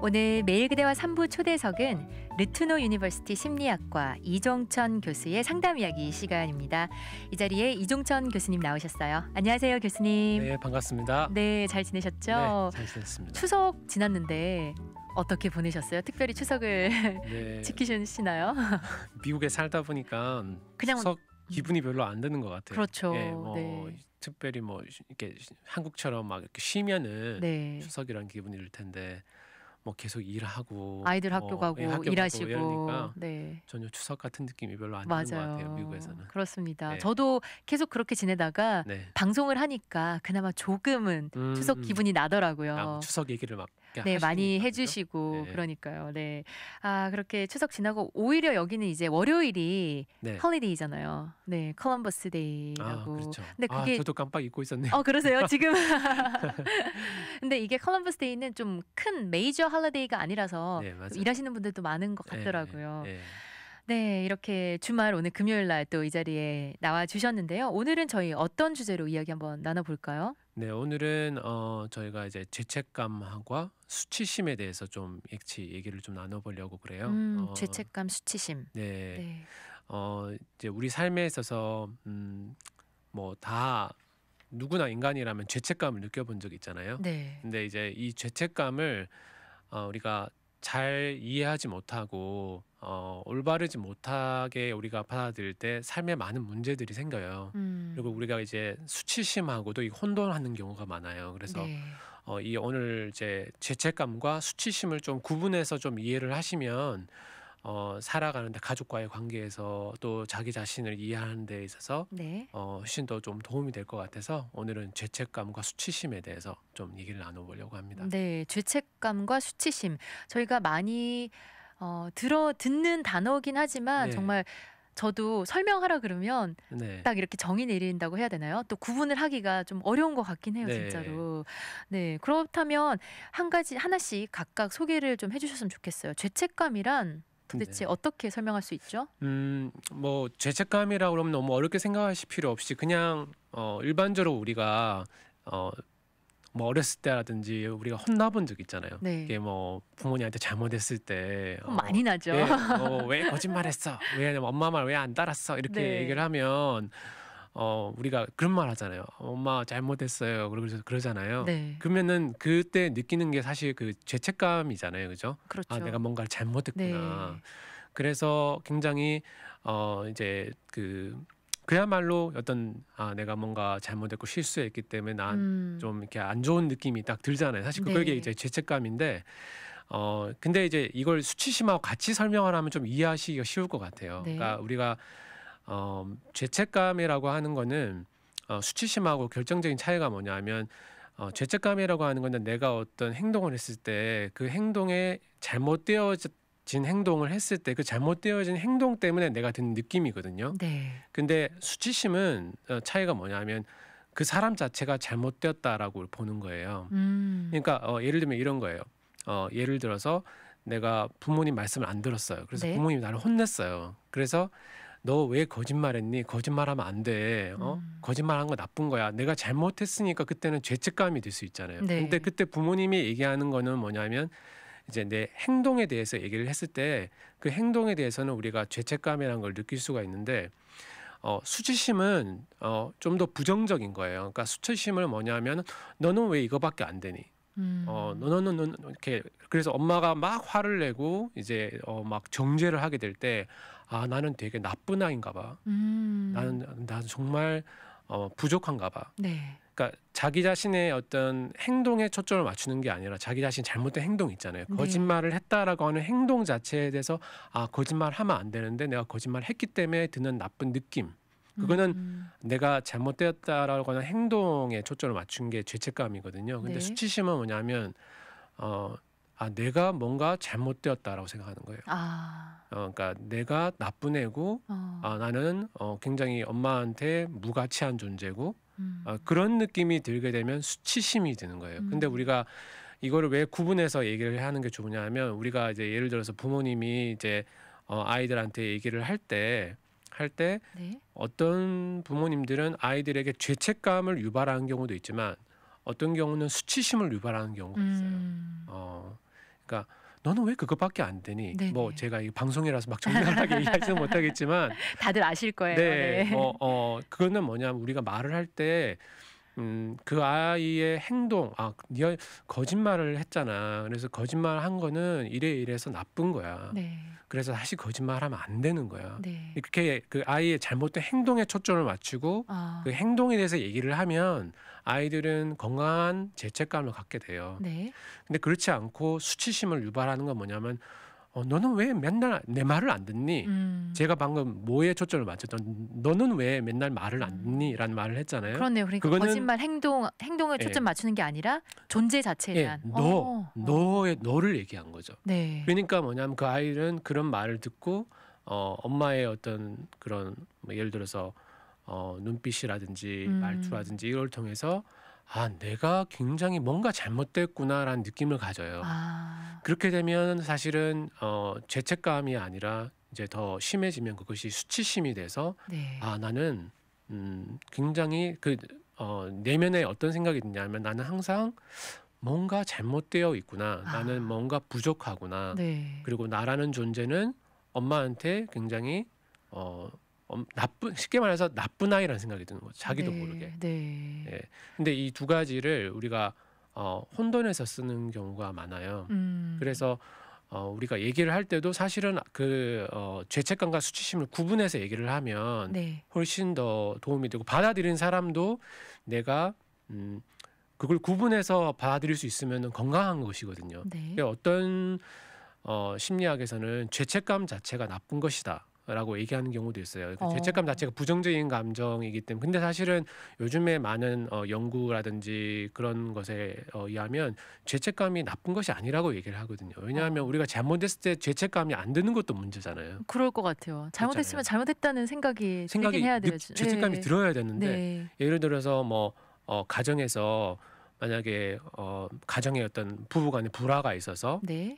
오늘 매일 그대와 3부 초대석은 르투노 유니버시티 심리학과 이종천 교수의 상담 이야기 시간입니다. 이 자리에 이종천 교수님 나오셨어요. 안녕하세요, 교수님. 네, 반갑습니다. 네, 잘 지내셨죠? 네, 잘 지냈습니다. 추석 지났는데 어떻게 보내셨어요? 특별히 추석을 네, 지키시나요? 미국에 살다 보니까 그냥 추석 기분이 별로 안 드는 것 같아요. 그렇죠. 예, 네. 특별히 이렇게 한국처럼 막 이렇게 쉬면은 네. 추석이란 기분이 들 텐데 뭐 계속 일하고 아이들 학교 가고 학교 일하시고 이러니까 네. 전혀 추석 같은 느낌이 별로 안 드는 것 같아요. 미국에서는. 그렇습니다. 네. 저도 계속 그렇게 지내다가 네. 방송을 하니까 그나마 조금은 추석 기분이 나더라고요. 추석 얘기를 막 네, 많이 하시니까, 해주시고 네. 그러니까요. 네, 그렇게 추석 지나고 오히려 여기는 이제 월요일이 네. 헐리데이잖아요. 네, 컬럼버스 데이라고. 그렇죠. 근데 그게 저도 깜빡 잊고 있었네요. 그러세요? 지금. 근데 이게 컬럼버스 데이는 좀 큰 메이저 헐리데이가 아니라서 네, 맞아요. 일하시는 분들도 많은 것 같더라고요. 네, 네. 네, 이렇게 주말 오늘 금요일 날 또 이 자리에 나와 주셨는데요. 오늘은 저희 어떤 주제로 이야기 한번 나눠볼까요? 네, 오늘은 저희가 이제 죄책감과 수치심에 대해서 좀 얘기를 좀 나눠보려고 그래요. 죄책감, 수치심. 네, 네. 이제 우리 삶에 있어서 뭐 다 누구나 인간이라면 죄책감을 느껴본 적 있잖아요. 네. 근데 이제 이 죄책감을 우리가 잘 이해하지 못하고 올바르지 못하게 우리가 받아들일 때 삶에 많은 문제들이 생겨요. 그리고 우리가 이제 수치심하고도 혼돈하는 경우가 많아요. 그래서 네. 이 오늘 이제 죄책감과 수치심을 좀 구분해서 좀 이해를 하시면 살아가는데 가족과의 관계에서 또 자기 자신을 이해하는 데 있어서 네. 훨씬 더 좀 도움이 될 것 같아서 오늘은 죄책감과 수치심에 대해서 좀 얘기를 나눠보려고 합니다. 네, 죄책감과 수치심. 저희가 많이 듣는 단어긴 하지만 네. 정말 저도 설명하라 그러면 네. 딱 이렇게 정의 내린다고 해야 되나요? 또 구분을 하기가 좀 어려운 것 같긴 해요, 네. 진짜로. 네, 그렇다면 하나씩 각각 소개를 좀 해주셨으면 좋겠어요. 죄책감이란 도대체 네. 어떻게 설명할 수 있죠? 뭐 죄책감이라고 그러면 너무 어렵게 생각하실 필요 없이 그냥 일반적으로 우리가 뭐 어렸을 때라든지 우리가 혼나본 적 있잖아요. 네. 이게 뭐 부모님한테 잘못했을 때 많이 나죠. 네, 왜 거짓말했어? 왜 엄마 말 왜 안 따랐어? 이렇게 네. 얘기를 하면 우리가 그런 말 하잖아요. 엄마 잘못했어요. 그러잖아요. 네. 그러면은 그때 느끼는 게 사실 그 죄책감이잖아요, 그죠? 그렇죠. 내가 뭔가를 잘못했구나. 네. 그래서 굉장히 이제 그야말로 내가 뭔가 잘못했고 실수했기 때문에 난 좀 이렇게 안 좋은 느낌이 딱 들잖아요. 사실 그게 네. 이제 죄책감인데 근데 이제 이걸 수치심하고 같이 설명을 하면 좀 이해하시기가 쉬울 것 같아요. 네. 그러니까 우리가 죄책감이라고 하는 거는 수치심하고 결정적인 차이가 뭐냐면 죄책감이라고 하는 거는 내가 어떤 행동을 했을 때 그 행동에 잘못되어진 행동을 했을 때 그 잘못되어진 행동 때문에 내가 드는 느낌이거든요. 네. 근데 수치심은 차이가 뭐냐면 그 사람 자체가 잘못되었다라고 보는 거예요. 그러니까 예를 들면 이런 거예요. 예를 들어서 내가 부모님 말씀을 안 들었어요. 그래서 네. 부모님이 나를 혼냈어요. 그래서 너 왜 거짓말했니? 거짓말하면 안 돼. 거짓말한 거 나쁜 거야. 내가 잘못했으니까 그때는 죄책감이 들 수 있잖아요. 네. 근데 그때 부모님이 얘기하는 거는 뭐냐면 이제 내 행동에 대해서 얘기를 했을 때 그 행동에 대해서는 우리가 죄책감이라는 걸 느낄 수가 있는데 수치심은 좀 더 부정적인 거예요. 그러니까 수치심을 뭐냐면 너는 왜 이거밖에 안 되니? 너는 이렇게 그래서 엄마가 막 화를 내고 이제 막 정죄를 하게 될 때 나는 되게 나쁜 아이인가 봐. 나는 정말 부족한가 봐. 네. 그러니까 자기 자신의 어떤 행동에 초점을 맞추는 게 아니라 자기 자신 잘못된 행동 있잖아요. 네. 거짓말을 했다라고 하는 행동 자체에 대해서 거짓말하면 안 되는데 내가 거짓말했기 때문에 드는 나쁜 느낌. 그거는 내가 잘못되었다라고 하는 행동에 초점을 맞춘 게 죄책감이거든요. 근데 네. 수치심은 뭐냐면 내가 뭔가 잘못되었다라고 생각하는 거예요. 그러니까 내가 나쁜 애고 나는 굉장히 엄마한테 무가치한 존재고 그런 느낌이 들게 되면 수치심이 드는 거예요. 근데 우리가 이거를 왜 구분해서 얘기를 하는 게 좋으냐 하면 우리가 이제 예를 들어서 부모님이 이제 아이들한테 얘기를 할 때 네. 어떤 부모님들은 아이들에게 죄책감을 유발하는 경우도 있지만 어떤 경우는 수치심을 유발하는 경우가 있어요. 그러니까 너는 왜 그것밖에 안 되니? 네네. 뭐 제가 이 방송이라서 막 정당하게 얘기하지는 못하겠지만, 다들 아실 거예요. 네, 네. 그거는 뭐냐면 우리가 말을 할 때, 그 아이의 행동, 네가 거짓말을 했잖아. 그래서 거짓말 한 거는 이래서 나쁜 거야. 네. 그래서 다시 거짓말하면 안 되는 거야. 네. 이렇게 그 아이의 잘못된 행동에 초점을 맞추고 아. 그 행동에 대해서 얘기를 하면 아이들은 건강한 죄책감을 갖게 돼요. 네. 근데 그렇지 않고 수치심을 유발하는 건 뭐냐면 너는 왜 맨날 내 말을 안 듣니? 제가 방금 뭐에 초점을 맞췄던 너는 왜 맨날 말을 안 듣니? 라는 말을 했잖아요. 그렇네요. 그러니까 그거는 거짓말 행동을 예, 초점 맞추는 게 아니라 존재 자체에 예, 대한. 너를 얘기한 거죠. 네. 그러니까 뭐냐면 그 아이는 그런 말을 듣고 엄마의 어떤 그런 뭐 예를 들어서 눈빛이라든지 말투라든지 이걸 통해서 내가 굉장히 뭔가 잘못됐구나라는 느낌을 가져요. 그렇게 되면 사실은 죄책감이 아니라 이제 더 심해지면 그것이 수치심이 돼서 네. 나는 굉장히 내면에 어떤 생각이 드냐면 나는 항상 뭔가 잘못되어 있구나. 나는 뭔가 부족하구나. 네. 그리고 나라는 존재는 엄마한테 굉장히 쉽게 말해서 나쁜 아이라는 생각이 드는 거죠. 자기도 네. 모르게. 네. 예. 근데 이 두 가지를 우리가 혼돈해서 쓰는 경우가 많아요. 그래서 우리가 얘기를 할 때도 사실은 죄책감과 수치심을 구분해서 얘기를 하면 네. 훨씬 더 도움이 되고 받아들이는 사람도 내가 그걸 구분해서 받아들일 수 있으면 건강한 것이거든요. 네. 어떤 심리학에서는 죄책감 자체가 나쁜 것이다. 라고 얘기하는 경우도 있어요. 죄책감 자체가 부정적인 감정이기 때문에. 근데 사실은 요즘에 많은 연구라든지 그런 것에 의하면 죄책감이 나쁜 것이 아니라고 얘기를 하거든요. 왜냐하면 우리가 잘못했을 때 죄책감이 안 드는 것도 문제잖아요. 그럴 것 같아요. 잘못했으면 잘못했다는 생각이 들긴 해야 돼요. 죄책감이 네. 들어야 되는데 네. 예를 들어서 뭐 가정에서 만약에 가정에 어떤 부부간에 불화가 있어서 네.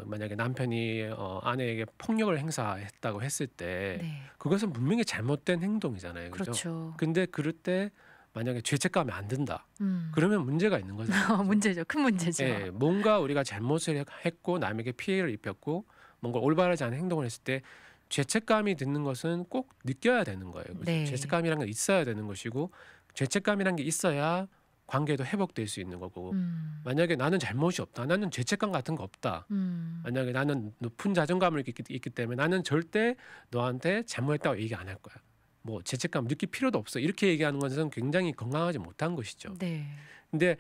만약에 남편이 아내에게 폭력을 행사했다고 했을 때 네. 그것은 분명히 잘못된 행동이잖아요. 그죠? 그렇죠. 근데 그럴 때 만약에 죄책감이 안 든다. 그러면 문제가 있는 거죠. 문제죠. 큰 문제죠. 예, 뭔가 우리가 잘못을 했고 남에게 피해를 입혔고 뭔가 올바르지 않은 행동을 했을 때 죄책감이 드는 것은 꼭 느껴야 되는 거예요. 그죠? 네. 죄책감이란 게 있어야 되는 것이고 죄책감이란 게 있어야 관계도 회복될 수 있는 거고 만약에 나는 잘못이 없다. 나는 죄책감 같은 거 없다. 만약에 나는 높은 자존감을 있기 때문에 나는 절대 너한테 잘못했다고 얘기 안 할 거야. 뭐 죄책감 느낄 필요도 없어. 이렇게 얘기하는 것은 굉장히 건강하지 못한 것이죠. 네. 근데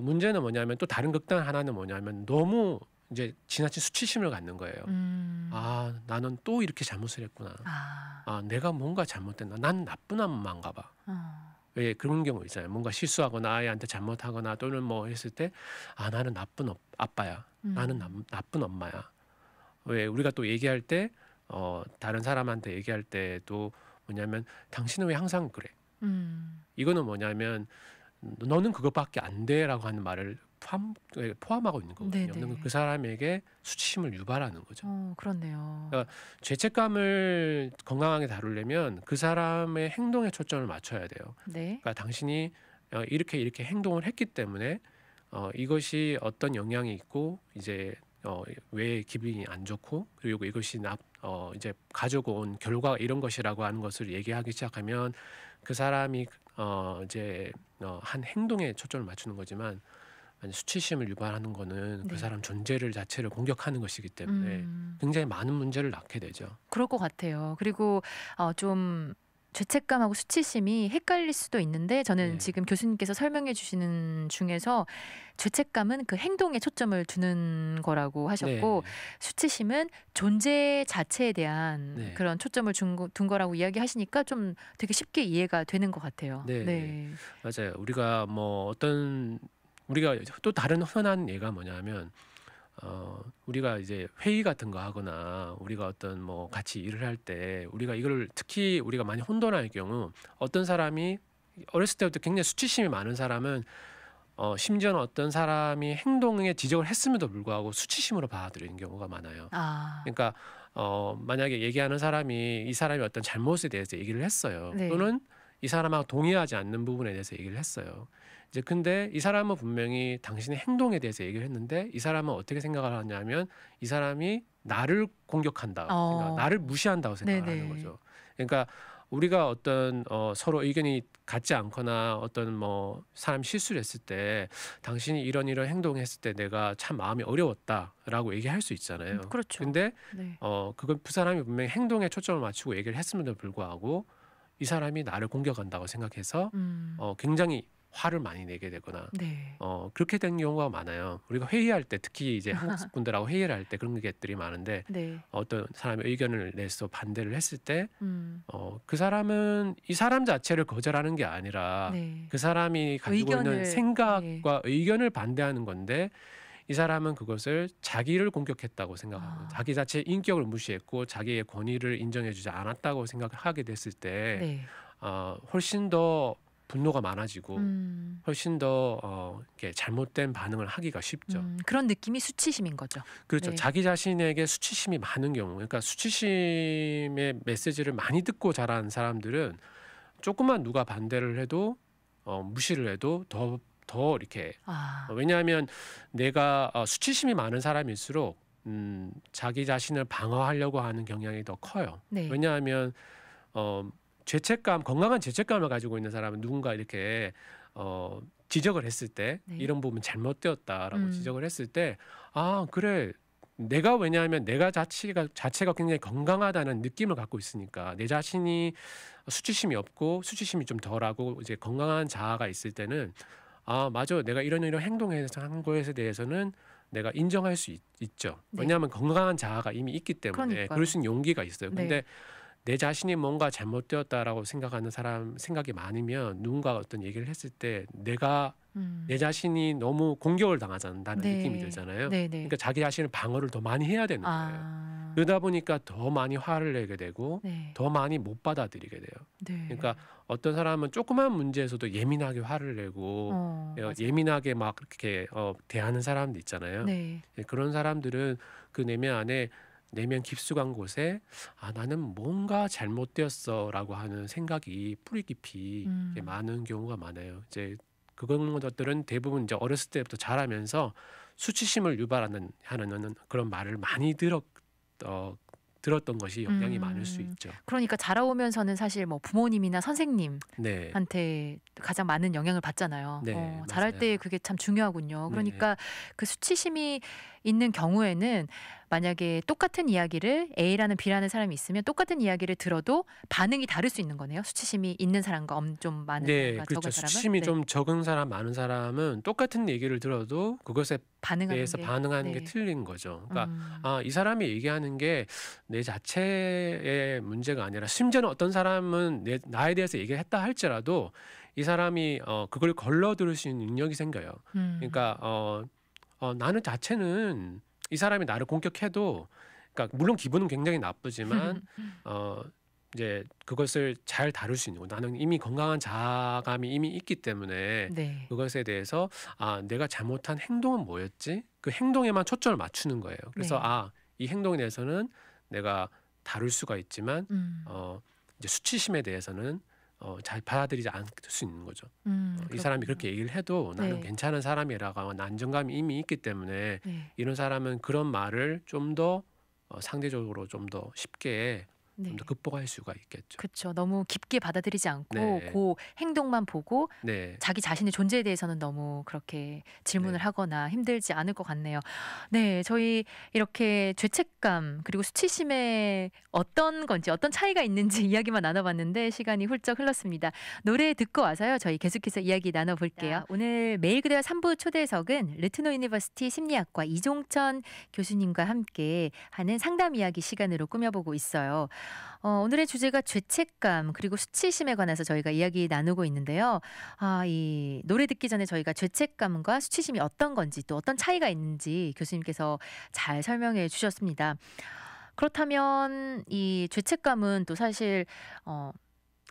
문제는 뭐냐면 또 다른 극단 하나는 뭐냐면 너무 이제 지나친 수치심을 갖는 거예요. 나는 또 이렇게 잘못을 했구나. 내가 뭔가 잘못됐나. 난 나쁜 엄마인가 봐. 왜 그런 경우 있잖아요. 뭔가 실수하거나 아이한테 잘못하거나 또는 뭐 했을 때 나는 나쁜 아빠야. 나는 나쁜 엄마야. 왜 우리가 또 얘기할 때 다른 사람한테 얘기할 때도 뭐냐면 당신은 왜 항상 그래? 이거는 뭐냐면 너는 그것밖에 안 돼라고 하는 말을 포함하고 있는 거거든요. 네네. 그 사람에게 수치심을 유발하는 거죠. 그렇네요. 그러니까 죄책감을 건강하게 다루려면 그 사람의 행동에 초점을 맞춰야 돼요. 네. 그러니까 당신이 이렇게 행동을 했기 때문에 이것이 어떤 영향이 있고 이제 왜 기분이 안 좋고 그리고 이것이 이제 가지고 온 결과 이런 것이라고 하는 것을 얘기하기 시작하면 그 사람이 이제 한 행동에 초점을 맞추는 거지만 수치심을 유발하는 거는 네. 그 사람 존재를 자체를 공격하는 것이기 때문에 굉장히 많은 문제를 낳게 되죠. 그럴 것 같아요. 그리고 좀 죄책감하고 수치심이 헷갈릴 수도 있는데 저는 네. 지금 교수님께서 설명해 주시는 중에서 죄책감은 그 행동에 초점을 두는 거라고 하셨고 수치심은 존재 자체에 대한 네. 그런 초점을 둔 거라고 이야기하시니까 좀 되게 쉽게 이해가 되는 것 같아요. 네. 맞아요. 우리가 우리가 또 다른 흔한 예가 뭐냐면 우리가 이제 회의 같은 거 하거나 우리가 어떤 뭐 같이 일을 할 때 우리가 이걸 특히 우리가 많이 혼돈할 경우 어떤 사람이 어렸을 때부터 굉장히 수치심이 많은 사람은 심지어는 어떤 사람이 행동에 지적을 했음에도 불구하고 수치심으로 받아들이는 경우가 많아요. 그러니까 만약에 얘기하는 사람이 이 사람이 어떤 잘못에 대해서 얘기를 했어요. 네. 또는 이 사람하고 동의하지 않는 부분에 대해서 얘기를 했어요. 이제 근데 이 사람은 분명히 당신의 행동에 대해서 얘기를 했는데 이 사람은 어떻게 생각을 하냐면 이 사람이 나를 공격한다, 나를 무시한다고 생각을 하는 네네. 거죠. 그러니까 우리가 어떤 서로 의견이 같지 않거나 어떤 뭐 사람 실수를 했을 때 당신이 이런 행동했을 때 내가 참 마음이 어려웠다라고 얘기할 수 있잖아요. 그렇죠. 근데 네. 그건 그 사람이 분명히 행동에 초점을 맞추고 얘기를 했음에도 불구하고 이 사람이 나를 공격한다고 생각해서 굉장히 화를 많이 내게 되거나 네. 그렇게 된 경우가 많아요. 우리가 회의할 때 특히 이제 한국 분들하고 회의를 할 때 그런 것들이 많은데 네. 어떤 사람이 의견을 내서 반대를 했을 때 그 네. 사람은 이 사람 자체를 거절하는 게 아니라 네. 그 사람이 가지고 있는 의견을 네. 생각과 의견을 반대하는 건데 이 사람은 그것을 자기를 공격했다고 생각하고 자기 자체의 인격을 무시했고 자기의 권위를 인정해주지 않았다고 생각하게 됐을 때 네. 훨씬 더 분노가 많아지고 훨씬 더 이렇게 잘못된 반응을 하기가 쉽죠. 그런 느낌이 수치심인 거죠. 그렇죠. 네. 자기 자신에게 수치심이 많은 경우, 그러니까 수치심의 메시지를 많이 듣고 자란 사람들은 조금만 누가 반대를 해도 무시를 해도 더 이렇게 왜냐하면 내가 수치심이 많은 사람일수록 자기 자신을 방어하려고 하는 경향이 더 커요. 네. 왜냐하면 건강한 죄책감을 가지고 있는 사람은 누군가 이렇게 지적을 했을 때 네. 이런 부분 잘못되었다라고 지적을 했을 때 그래 왜냐하면 내가 자체가 굉장히 건강하다는 느낌을 갖고 있으니까 내 자신이 수치심이 없고 수치심이 좀 덜하고 이제 건강한 자아가 있을 때는 맞아 내가 이런 행동해서 한 것에 대해서는 내가 인정할 수 있죠. 네. 왜냐하면 건강한 자아가 이미 있기 때문에 그러니까요. 그럴 수 있는 용기가 있어요. 네. 근데 내 자신이 뭔가 잘못되었다라고 생각하는 사람 생각이 많으면 누군가가 어떤 얘기를 했을 때 내 자신이 너무 공격을 당하자는 네. 느낌이 들잖아요. 네네. 그러니까 자기 자신을 방어를 더 많이 해야 되는 거예요. 그러다 보니까 더 많이 화를 내게 되고 네. 더 많이 못 받아들이게 돼요. 네. 그러니까 어떤 사람은 조그만 문제에서도 예민하게 화를 내고 맞아요. 예민하게 막 이렇게 대하는 사람도 있잖아요. 네. 그런 사람들은 그 내면 깊숙한 곳에 나는 뭔가 잘못되었어라고 하는 생각이 뿌리 깊이 이렇게 많은 경우가 많아요. 이제 그런 것들은 대부분 이제 어렸을 때부터 자라면서 수치심을 유발하는 그런 말을 많이 들었던 것이 영향이 많을 수 있죠. 그러니까 자라오면서는 사실 뭐 부모님이나 선생님한테 네. 가장 많은 영향을 받잖아요. 네, 자랄 맞아요. 때 그게 참 중요하군요. 네. 그러니까 그 수치심이 있는 경우에는 만약에 똑같은 이야기를 A라는 B라는 사람이 있으면 똑같은 이야기를 들어도 반응이 다를 수 있는 거네요. 수치심이 있는 사람과 좀 많은 네, 사람과 그렇죠. 적은 사람은. 수치심이 네. 좀 적은 사람, 많은 사람은 똑같은 얘기를 들어도 그것에 대해서 반응하는 게 네. 틀린 거죠. 그러니까 이 사람이 얘기하는 게 내 자체의 문제가 아니라 심지어는 어떤 사람은 나에 대해서 얘기를 했다 할지라도 이 사람이 그걸 걸러 들을 수 있는 능력이 생겨요. 그러니까 나는 자체는 이 사람이 나를 공격해도 그러니까 물론 기분은 굉장히 나쁘지만 이제 그것을 잘 다룰 수 있는 거. 나는 이미 건강한 자아감이 이미 있기 때문에 네. 그것에 대해서 내가 잘못한 행동은 뭐였지? 그 행동에만 초점을 맞추는 거예요. 그래서 네. 이 행동에 대해서는 내가 다룰 수가 있지만 이제 수치심에 대해서는 잘 받아들이지 않을 수 있는 거죠. 이 사람이 그렇게 얘기를 해도 나는 네. 괜찮은 사람이라고 하는 안정감이 이미 있기 때문에 네. 이런 사람은 그런 말을 좀 더 상대적으로 좀 더 쉽게 좀 더 극복할 수가 있겠죠. 그렇죠. 너무 깊게 받아들이지 않고 네. 그 행동만 보고 네. 자기 자신의 존재에 대해서는 너무 그렇게 질문을 네. 하거나 힘들지 않을 것 같네요. 네, 저희 이렇게 죄책감 그리고 수치심에 어떤 건지 어떤 차이가 있는지 이야기만 나눠봤는데 시간이 훌쩍 흘렀습니다. 노래 듣고 와서요. 저희 계속해서 이야기 나눠볼게요. 오늘 매일 그대와 3부 초대석은 르트노 유니버시티 심리학과 이종천 교수님과 함께 하는 상담 이야기 시간으로 꾸며보고 있어요. 오늘의 주제가 죄책감 그리고 수치심에 관해서 저희가 이야기 나누고 있는데요. 이 노래 듣기 전에 저희가 죄책감과 수치심이 어떤 건지 또 어떤 차이가 있는지 교수님께서 잘 설명해 주셨습니다. 그렇다면 이 죄책감은 또 사실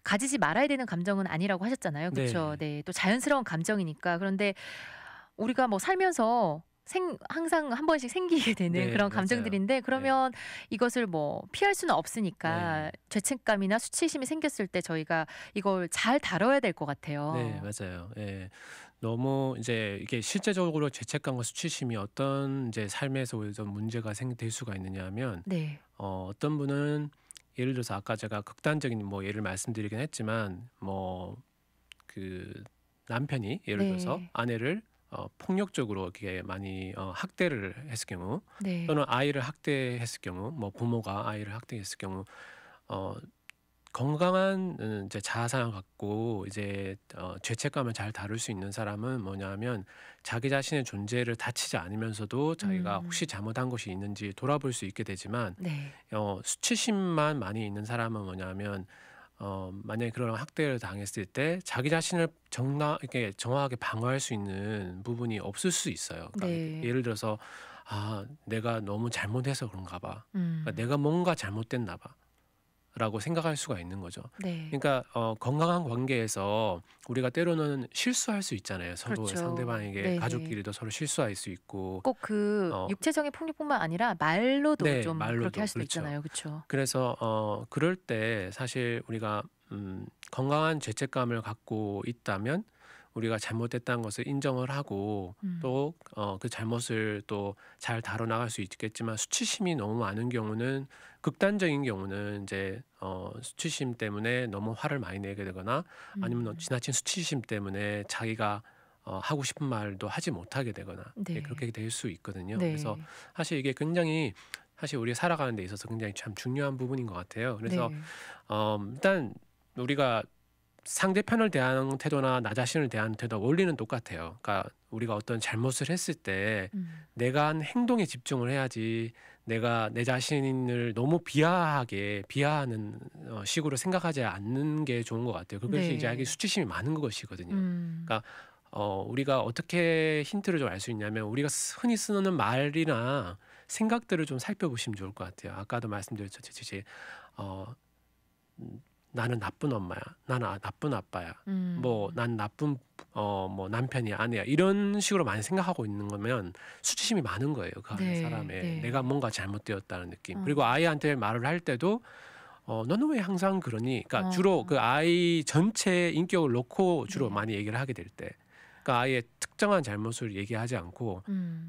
가지지 말아야 되는 감정은 아니라고 하셨잖아요. 그렇죠? 네, 또 자연스러운 감정이니까. 그런데 우리가 뭐 살면서 항상 한 번씩 생기게 되는 그런 감정들인데 그러면 이것을 뭐 피할 수는 없으니까 죄책감이나 수치심이 생겼을 때 저희가 이걸 잘 다뤄야 될 것 같아요. 네, 맞아요. 예. 너무 이제 이게 실제적으로 죄책감과 수치심이 어떤 이제 삶에서 오히려 문제가 생길 수가 있느냐면 네. 어떤 분은 예를 들어서 아까 제가 극단적인 뭐 예를 말씀드리긴 했지만 뭐 그 남편이 예를 들어서 네. 아내를 폭력적으로 이렇게 많이 학대를 했을 경우 네. 또는 아이를 학대했을 경우 뭐 부모가 아이를 학대했을 경우 어 건강한 이제 자아상을 갖고 이제 죄책감을 잘 다룰 수 있는 사람은 뭐냐면 자기 자신의 존재를 다치지 않으면서도 자기가 혹시 음. 잘못한 것이 있는지 돌아볼 수 있게 되지만 네. 수치심만 많이 있는 사람은 뭐냐면 만약에 그런 학대를 당했을 때 자기 자신을 이렇게 정확하게 방어할 수 있는 부분이 없을 수 있어요. 그러니까 이렇게 네. 예를 들어서 내가 너무 잘못해서 그런가 봐. 그러니까 음. 내가 뭔가 잘못됐나 봐. 라고 생각할 수가 있는 거죠. 네. 그러니까 건강한 관계에서 우리가 때로는 실수할 수 있잖아요. 서로 그렇죠. 상대방에게 네. 가족끼리도 서로 실수할 수 있고 꼭 그 어 육체적인 폭력뿐만 아니라 말로도 네, 좀 그렇게 할 말로도 수도 그렇죠. 있잖아요. 그쵸? 그래서 그럴 때 사실 우리가 건강한 죄책감을 갖고 있다면 우리가 잘못됐다는 것을 인정을 하고 음. 또 그 잘못을 또 잘 다뤄나갈 수 있겠지만 수치심이 너무 많은 경우는 극단적인 경우는 이제 수치심 때문에 너무 화를 많이 내게 되거나 아니면 음. 지나친 수치심 때문에 자기가 하고 싶은 말도 하지 못하게 되거나 네. 그렇게 될 수 있거든요. 그래서 네. 사실 이게 굉장히 사실 우리가 살아가는 데 있어서 굉장히 참 중요한 부분인 것 같아요. 그래서 네. 일단 우리가 상대편을 대하는 태도나 나 자신을 대하는 태도 원리는 똑같아요. 그러니까 우리가 어떤 잘못을 했을 때 음. 내가 한 행동에 집중을 해야지 내가 내 자신을 너무 비하하는 식으로 생각하지 않는 게 좋은 것 같아요. 그것이 이제 자기 네. 수치심이 많은 것이거든요. 음. 그러니까 우리가 어떻게 힌트를 좀 알 수 있냐면 우리가 흔히 쓰는 말이나 생각들을 좀 살펴보시면 좋을 것 같아요. 아까도 말씀드렸듯이 어, 음, 나는 나쁜 엄마야. 나는 나쁜 아빠야. 뭐 음. 난 나쁜 뭐 남편이야, 아내야. 이런 식으로 많이 생각하고 있는 거면 수치심이 많은 거예요. 그 안에 네. 사람에 내가 네. 뭔가 잘못되었다는 느낌. 어. 그리고 아이한테 말을 할 때도 너는 왜 항상 그러니? 그러니까 어. 주로 그 아이 전체의 인격을 놓고 주로 네. 많이 얘기를 하게 될 때, 그러니까 아이의 특정한 잘못을 얘기하지 않고 음.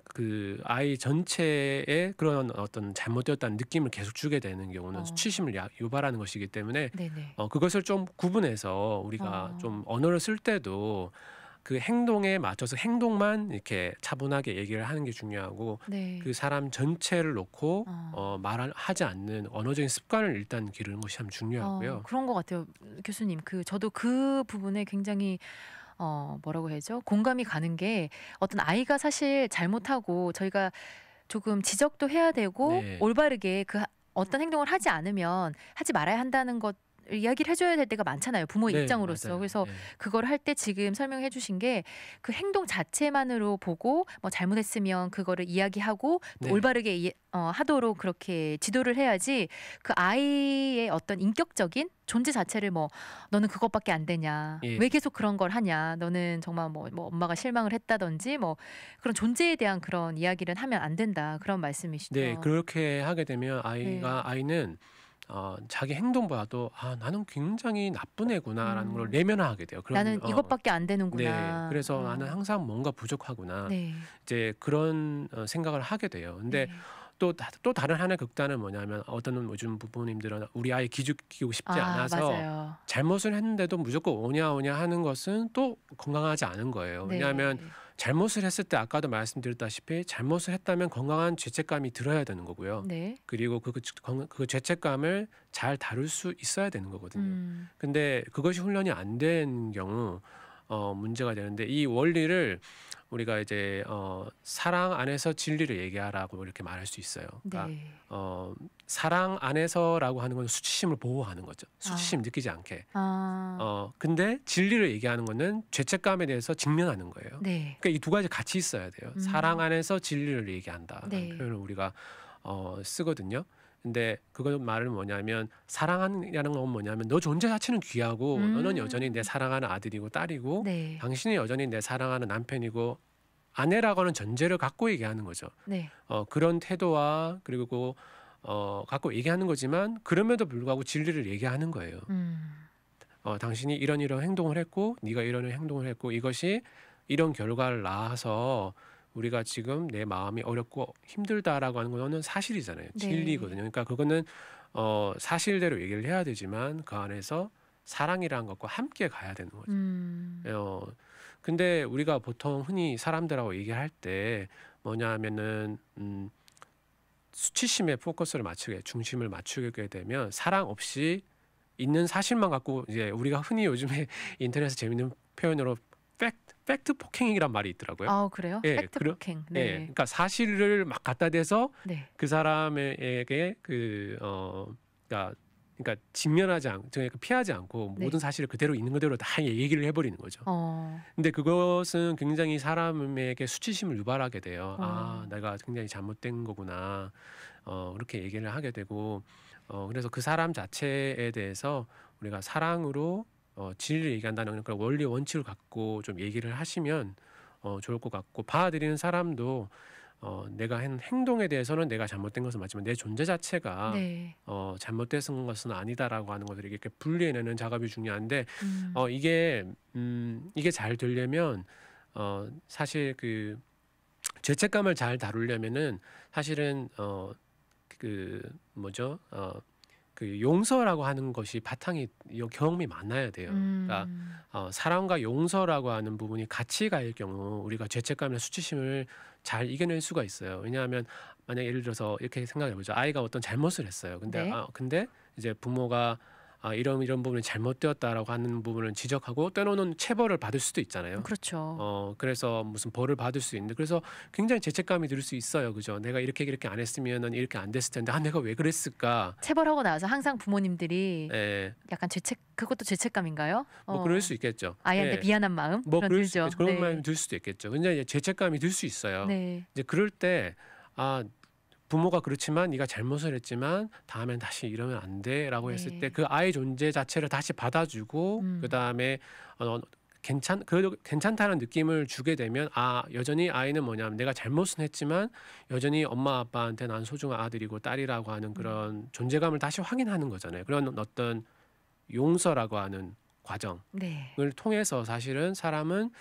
그 아이 전체의 그런 어떤 잘못되었다는 느낌을 계속 주게 되는 경우는 어. 수치심을 유발하는 것이기 때문에 네네. 그것을 좀 구분해서 우리가 어. 좀 언어를 쓸 때도 그 행동에 맞춰서 행동만 이렇게 차분하게 얘기를 하는 게 중요하고 네. 그 사람 전체를 놓고 어. 말을 하지 않는 언어적인 습관을 일단 기르는 것이 참 중요하고요. 그런 것 같아요. 교수님. 저도 그 부분에 굉장히 뭐라고 해야죠? 공감이 가는 게 어떤 아이가 사실 잘못하고 저희가 조금 지적도 해야 되고 네. 올바르게 어떤 행동을 하지 않으면 하지 말아야 한다는 것 이야기를 해줘야 될 때가 많잖아요. 부모의 네, 입장으로서. 맞아요. 그래서 네. 그걸 할 때 지금 설명해 주신 게 그 행동 자체만으로 보고 뭐 잘못했으면 그거를 이야기하고 또 네. 올바르게 하도록 그렇게 지도를 해야지 그 아이의 어떤 인격적인 존재 자체를 뭐 너는 그것밖에 안 되냐. 예. 왜 계속 그런 걸 하냐. 너는 정말 뭐 엄마가 실망을 했다든지 뭐 그런 존재에 대한 그런 이야기를 하면 안 된다. 그런 네, 말씀이시죠. 그렇게 하게 되면 네. 아이는 자기 행동보다도 나는 굉장히 나쁜 애구나라는 걸 음. 내면화하게 돼요. 그럼 나는 이것밖에 안 네, 되는구나. 그래서 나는 항상 뭔가 부족하구나. 네. 이제 그런 생각을 하게 돼요. 근데 네. 또 다른 하나의 극단은 뭐냐면 어떤 요즘 부모님들은 우리 아이 기죽이고 싶지 않아서 맞아요. 잘못을 했는데도 무조건 오냐 오냐 하는 것은 또 건강하지 않은 거예요. 왜냐하면 네. 잘못을 했을 때 아까도 말씀드렸다시피 잘못을 했다면 건강한 죄책감이 들어야 되는 거고요. 네. 그리고 그 죄책감을 잘 다룰 수 있어야 되는 거거든요. 음. 근데 그것이 훈련이 안 된 경우 문제가 되는데 이 원리를 우리가 이제 사랑 안에서 진리를 얘기하라고 이렇게 말할 수 있어요. 그러니까 네. 사랑 안에서라고 하는 건 수치심을 보호하는 거죠. 수치심 아. 느끼지 않게. 아. 근데 진리를 얘기하는 거는 죄책감에 대해서 직면하는 거예요. 네. 그러니까 이 두 가지 같이 있어야 돼요. 사랑 음. 안에서 진리를 얘기한다라는 네. 표현을 우리가 쓰거든요. 근데 그거 말은 뭐냐면 사랑하는 건 뭐냐면 너 존재 자체는 귀하고 너는 여전히 내 음. 사랑하는 아들이고 딸이고 네. 당신이 여전히 내 사랑하는 남편이고 아내라고 하는 전제를 갖고 얘기하는 거죠. 네. 그런 태도와 그리고 갖고 얘기하는 거지만 그럼에도 불구하고 진리를 얘기하는 거예요. 음. 당신이 이런 이런 행동을 했고 네가 이런 행동을 했고 이것이 이런 결과를 낳아서 우리가 지금 내 마음이 어렵고 힘들다라고 하는 거는 사실이잖아요. 네. 진리거든요. 그러니까 그거는 사실대로 얘기를 해야 되지만 그 안에서 사랑이라는 것과 함께 가야 되는 거죠. 음. 어, 근데 우리가 보통 흔히 사람들하고 얘기할 때 뭐냐 하면은 수치심에 포커스를 맞추게 중심을 맞추게 되면 사랑 없이 있는 사실만 갖고 이제 우리가 흔히 요즘에 인터넷에 재밌는 표현으로 팩트 폭행이란 말이 있더라고요. 아 그래요? 예, 팩트 폭행. 예, 네. 그러니까 사실을 막 갖다 대서 네. 그 사람에게 그러니까 직면하지 않고 그러니까 피하지 않고 네. 모든 사실을 그대로 있는 그대로 다 얘기를 해버리는 거죠. 어. 근데 그것은 굉장히 사람에게 수치심을 유발하게 돼요. 아, 어. 내가 굉장히 잘못된 거구나. 그렇게 얘기를 하게 되고, 그래서 그 사람 자체에 대해서 우리가 사랑으로 진리를 얘기한다는 그런 원리 원칙을 갖고 좀 얘기를 하시면 좋을 것 같고, 받아들이는 사람도 내가 한 행동에 대해서는 내가 잘못된 것은 맞지만 내 존재 자체가 네. 잘못된 것은 아니다라고 하는 것을 이렇게 분리해내는 작업이 중요한데 음. 이게 잘 되려면 사실 그 죄책감을 잘 다루려면은 사실은 그 뭐죠? 그 용서라고 하는 것이 바탕이 경험이 많아야 돼요. 그러니까 음. 사랑과 용서라고 하는 부분이 같이 갈 경우 우리가 죄책감이나 수치심을 잘 이겨낼 수가 있어요. 왜냐하면 만약 예를 들어서 이렇게 생각해 보죠. 아이가 어떤 잘못을 했어요. 네. 근데 이제 부모가 이런 부분이 잘못되었다라고 하는 부분을 지적하고 때로는 체벌을 받을 수도 있잖아요. 그렇죠. 그래서 무슨 벌을 받을 수 있는데 그래서 굉장히 죄책감이 들 수 있어요. 그죠? 내가 이렇게 안 했으면은 이렇게 안 됐을 텐데 내가 왜 그랬을까? 체벌하고 나서 항상 부모님들이 예. 약간 그것도 죄책감인가요? 뭐 그럴 수 있겠죠. 아이한테 예. 미안한 마음 뭐 그런 그럴 수 들죠. 있겠죠. 그런 마음이 네. 들 수도 있겠죠. 근데 이제 죄책감이 들 수 있어요. 네. 이제 그럴 때 아, 부모가 그렇지만 네가 잘못을 했지만 다음엔 다시 이러면 안 돼라고 했을 때 네. 그 아이 존재 자체를 다시 받아주고 그다음에 그래도 괜찮다는 느낌을 주게 되면 여전히 아이는 뭐냐면 내가 잘못은 했지만 여전히 엄마 아빠한테 난 소중한 아들이고 딸이라고 하는 그런 존재감을 다시 확인하는 거잖아요. 그런 어떤 용서라고 하는 과정을 네. 통해서 사실은 사람은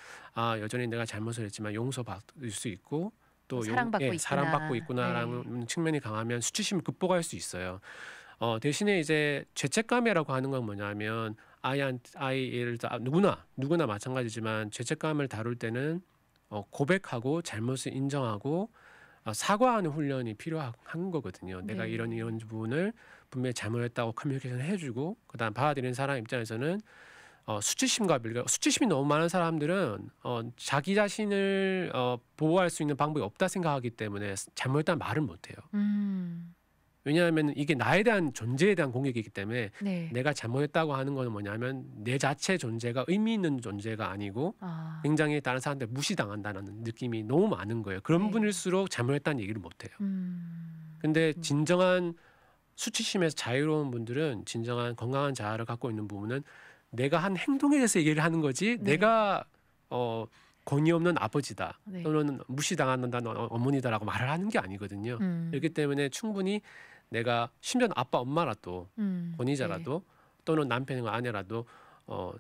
여전히 내가 잘못을 했지만 용서받을 수 있고 또 사랑받고 사랑받고 있구나. 네. 있구나라는 측면이 강하면 수치심을 극복할 수 있어요. 대신에 이제 죄책감이라고 하는 건 뭐냐면 아이를 누구나 마찬가지지만 죄책감을 다룰 때는 고백하고 잘못을 인정하고 사과하는 훈련이 필요한 거거든요. 내가 이런 네. 부분을 분명히 잘못했다고 커뮤니케이션 해주고 그다음 받아들이는 사람 입장에서는 수치심과 수치심이 너무 많은 사람들은 자기 자신을 보호할 수 있는 방법이 없다 생각하기 때문에 잘못했다는 말을 못해요. 음. 왜냐하면 이게 나에 대한 존재에 대한 공격이기 때문에 네. 내가 잘못했다고 하는 거는 뭐냐면 내 자체 존재가 의미 있는 존재가 아니고 아. 굉장히 다른 사람한테 무시당한다는 느낌이 너무 많은 거예요. 그런 네. 분일수록 잘못했다는 얘기를 못해요. 근데 그렇군요. 진정한 수치심에서 자유로운 분들은 진정한 건강한 자아를 갖고 있는 부분은 내가 한 행동에 대해서 얘기를 하는 거지 네. 내가 권위 없는 아버지다 네. 또는 무시당한다는 어머니다라고 말을 하는 게 아니거든요. 그렇기 때문에 충분히 내가 심지어 아빠 엄마라도 네. 권위자라도 또는 남편이나 아내라도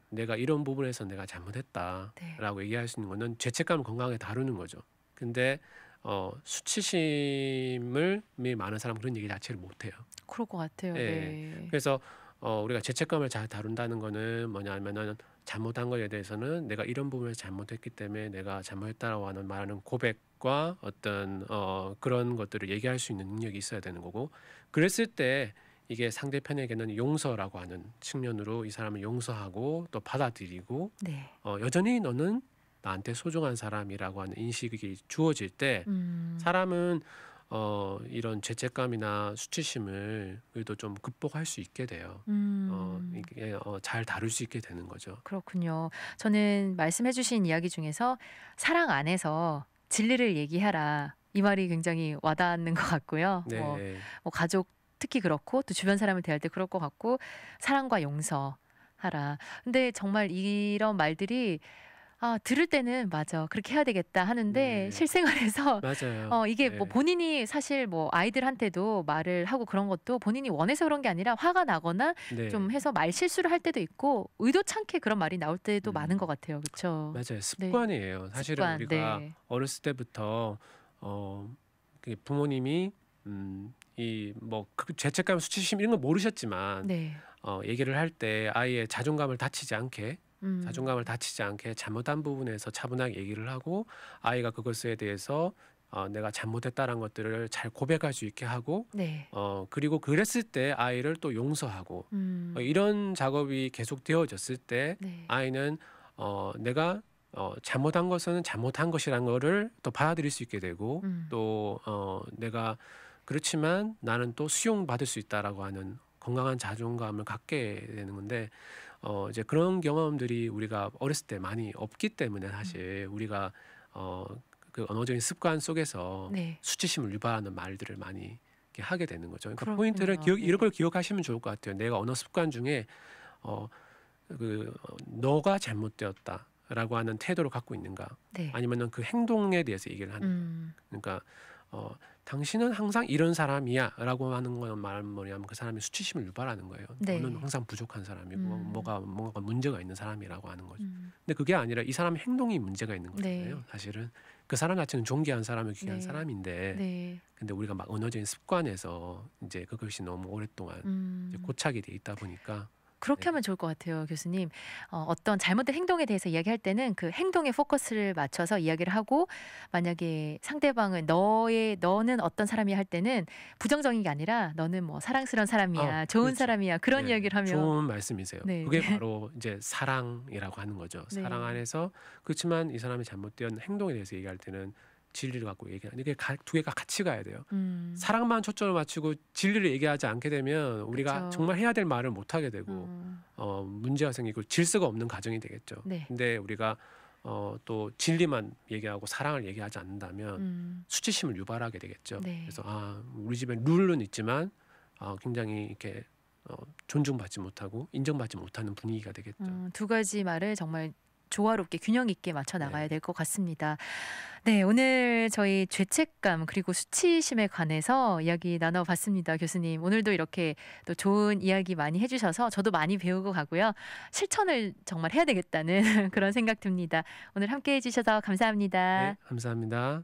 내가 이런 부분에서 내가 잘못했다라고 네. 얘기할 수 있는 거는 죄책감을 건강하게 다루는 거죠. 근데 수치심을 많은 사람은 그런 얘기 자체를 못해요. 그럴 것 같아요. 예. 네. 그래서 우리가 죄책감을 잘 다룬다는 거는 뭐냐면은 잘못한 거에 대해서는 내가 이런 부분에서 잘못했기 때문에 내가 잘못했다라고 하는 말하는 고백과 어떤 그런 것들을 얘기할 수 있는 능력이 있어야 되는 거고 그랬을 때 이게 상대편에게는 용서라고 하는 측면으로 이 사람을 용서하고 또 받아들이고 네. 여전히 너는 나한테 소중한 사람이라고 하는 인식이 주어질 때 사람은 이런 죄책감이나 수치심을 그래도 좀 극복할 수 있게 돼요. 이게 잘 다룰 수 있게 되는 거죠. 그렇군요. 저는 말씀해 주신 이야기 중에서 "사랑 안에서 진리를 얘기하라." 이 말이 굉장히 와닿는 것 같고요. 네. 가족 특히 그렇고 또 주변 사람을 대할 때 그럴 것 같고 사랑과 용서하라. 근데 정말 이런 말들이 들을 때는 맞아. 그렇게 해야 되겠다 하는데 네. 실생활에서 맞아요. 이게 뭐 네. 본인이 사실 뭐 아이들한테도 말을 하고 그런 것도 본인이 원해서 그런 게 아니라 화가 나거나 네. 좀 해서 말 실수를 할 때도 있고 의도치 않게 그런 말이 나올 때도 많은 것 음. 같아요. 그쵸? 맞아요. 네. 습관이에요. 사실은 습관. 우리가 네. 어렸을 때부터 어 부모님이 이 뭐 죄책감, 수치심 이런 거 모르셨지만 네. 얘기를 할 때 아이의 음. 자존감을 다치지 않게 잘못한 부분에서 차분하게 얘기를 하고 아이가 그것에 대해서 내가 잘못했다는 것들을 잘 고백할 수 있게 하고 네. 그리고 그랬을 때 아이를 또 용서하고 음. 이런 작업이 계속 되어졌을 때 네. 아이는 내가 잘못한 것은 잘못한 것이라는 거를 또 받아들일 수 있게 되고 음. 또 내가 그렇지만 나는 또 수용받을 수 있다라고 하는 건강한 자존감을 갖게 되는 건데 이제 그런 경험들이 우리가 어렸을 때 많이 없기 때문에 음. 사실 우리가 어 그 언어적인 습관 속에서 네. 수치심을 유발하는 말들을 많이 이렇게 하게 되는 거죠. 그러니까 포인트를 그렇군요. 이런 네. 걸 기억하시면 좋을 것 같아요. 내가 언어 습관 중에 어 "너가 잘못되었다."라고 하는 태도를 갖고 있는가 네. 아니면은 그 행동에 대해서 얘기를 하는가. 음. 그러니까 "당신은 항상 이런 사람이야."라고 하는 건 말은 뭐냐면 그 사람이 수치심을 유발하는 거예요. "너는 네. 항상 부족한 사람이고 음. 뭔가 문제가 있는 사람이라고 하는 거죠. 음. 근데 그게 아니라 이 사람의 행동이 문제가 있는 거잖아요. 네. 사실은 그 사람 자체는 존귀한 사람이고 귀한 네. 사람인데 네. 근데 우리가 막 언어적인 습관에서 이제 그것이 너무 오랫동안 이제 음. 고착이 돼 있다 보니까 네. 그렇게 하면 좋을 것 같아요, 교수님. 어떤 잘못된 행동에 대해서 이야기할 때는 그 행동에 포커스를 맞춰서 이야기를 하고 만약에 상대방은 "너는 어떤 사람이야." 할 때는 부정적인 게 아니라 "너는 뭐 사랑스러운 사람이야. 좋은 그렇죠. 사람이야." 그런 네. 이야기를 하면 좋은 말씀이세요. 네. 그게 바로 이제 사랑이라고 하는 거죠. 사랑 네. 안에서 그렇지만 이 사람이 잘못된 행동에 대해서 얘기할 때는 진리를 갖고 얘기하는 이게 두 개가 같이 가야 돼요. 음. 사랑만 초점을 맞추고 진리를 얘기하지 않게 되면 우리가 그쵸. 정말 해야 될 말을 못 하게 되고 음. 문제가 생기고 질서가 없는 가정이 되겠죠. 네. 근데 우리가 또 진리만 얘기하고 사랑을 얘기하지 않는다면 음. 수치심을 유발하게 되겠죠. 네. 그래서 우리 집에 룰은 있지만 굉장히 이렇게 존중받지 못하고 인정받지 못하는 분위기가 되겠죠. 두 가지 말을 정말 조화롭게 균형 있게 맞춰 나가야 네. 될 것 같습니다. 네, 오늘 저희 죄책감 그리고 수치심에 관해서 이야기 나눠봤습니다, 교수님. 오늘도 이렇게 또 좋은 이야기 많이 해주셔서 저도 많이 배우고 가고요. 실천을 정말 해야 되겠다는 그런 생각 듭니다. 오늘 함께 해주셔서 네, 감사합니다. 감사합니다.